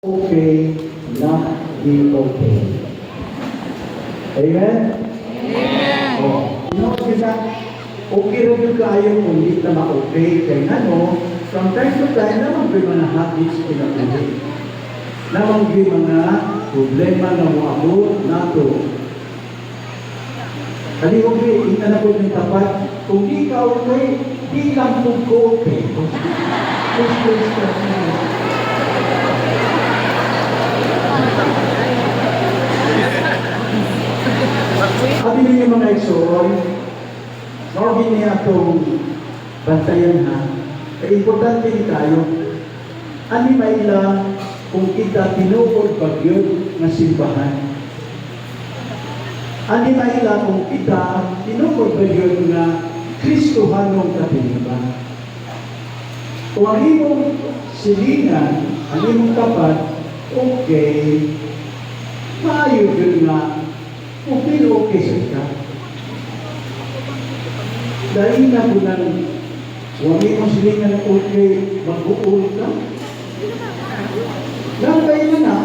Okay, not be okay. Amen? Amen. Oh, yun na, okay rin yung kayo kung hindi na ma-okay. Kaya ano, from time to time, naman may mga habits pinatuloy. Naman may mga problema na muabot na to. Kali okay, ina na po ng tapat. Kung di ka okay, di lang po ko okay. Sabi niyo mga igsoon, norbi niya itong bantayan ha. Importante ni tayo. Ani maila kung kita tinuod bagyod na simbahan. Ani maila kung kita tinuod bagyod na Kristohanong katiliban. Kung ang imong silingan, ang imong tapat, okay, maayo yun nga okay sa ika. Dahil na po nang huwag mo silingan na okay, mag-uul ka. Nangay na na,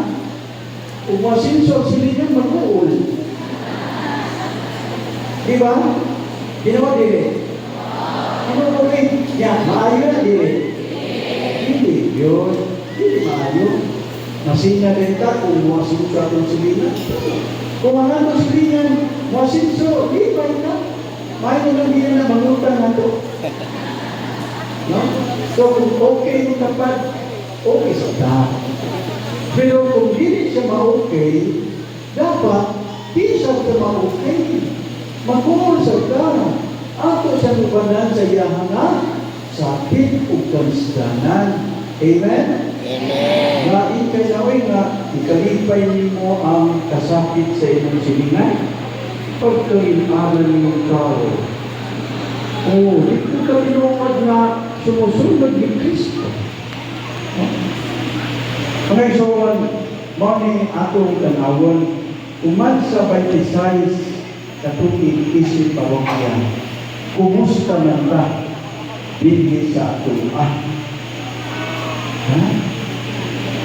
kung masinso silingan, mag-uul. Diba? Ginawa din. Ano okay? Yan, maayo na din. Hindi, yun. Hindi maayo. Masinya din ka kung masinso atong silingan. Kung ang ano silingan, masinso, di ba ito? Mahal lang din na mangutang na ito. No? So, kung okay yung tapat, okay sa ta. Pero kung hindi siya ma-okay, dapat di siya ma-okay. Mag-uol sa ta. Ato siya nubanan sa iyahanga sa atin o kansdanan. Amen? Amen. Nga ikayawin nga, ikalipay mo ang kasakit sa inyong silingan. Pagkain-aral ng tao. Oh, dito ka pinukad na sumusunod ni Kristo. Mga isowan, mani atong tanawon, uman sa 26 katukig isip parokya, kumusta man ta, dinhi sa atong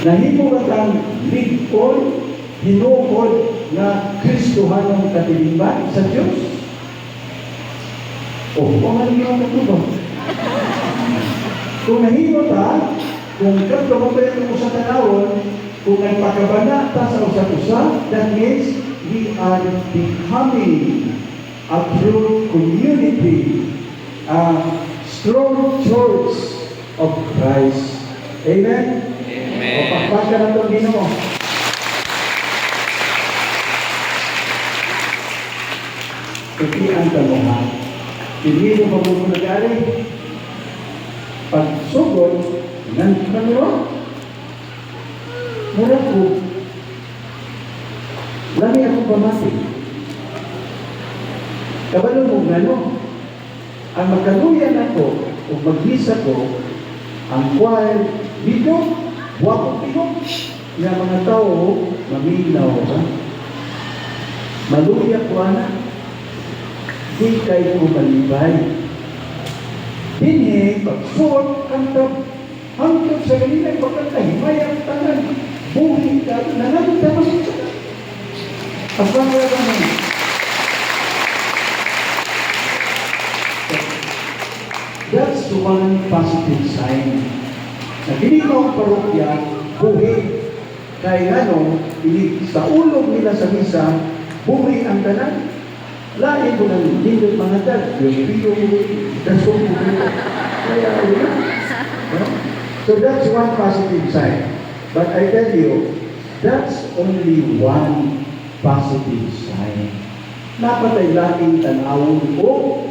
Nahimo ka kang ligpon, hinukod na Kristohanong katiliban sa Diyos? O, pangalan niyo ka ba? Kung nahimo ta, kung kagkababayan mo sa tanawon, kung nagpakabana ta sa usa-usa, that means we are becoming a true community, a strong church of Christ. Amen? Amen. O pagpasya na itong Ginoo. Kasi ang tanungan, hindi mo mabubunagali. Pagsugod, nangyari, mula ko, lami ako pamati. Kabalo mo gano, ang magkaluyan ako, o maghisa ko, ang choir, dito, wako pinong, na mga tao, maminaw ba? Maluya ko anak, di kayo ko malibay. Dinhi, pagsuot, kantab, hanggang sa ganilay, pagkakahimay ang tanan, buhi ka, nanagod na masuk ka. Asang nga naman. That's one positive sign. Na ginagawa ang parokya, buhi. Kaya ano, sa ulog nila sa misa, buhi ang tanan. Lain ko ng hindi mga dad, yung piyo, dasong mo. Kaya, yun. So that's one positive sign. But I tell you, that's only one positive sign. Napatay laking tanawon o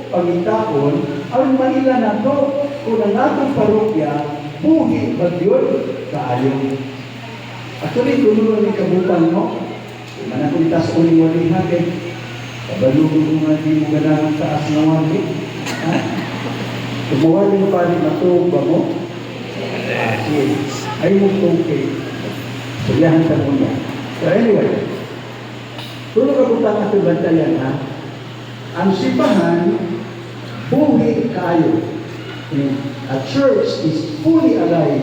pangitaon, ang maila na to, kung ang atong parokya, buhi bagyon kaayo. Actually, tulungan ni kabutan mo, manakuntas o ni walihan kay kabalugod mo nga di mo ganang taas na wali. Tumawali mo pa rin matog ba mo? Ay mo okay. Sabihan ka mo niya. So anyway, tulong kabutan natin bantayan ha. Ang simbahan, buhi kayo. A church is fully alive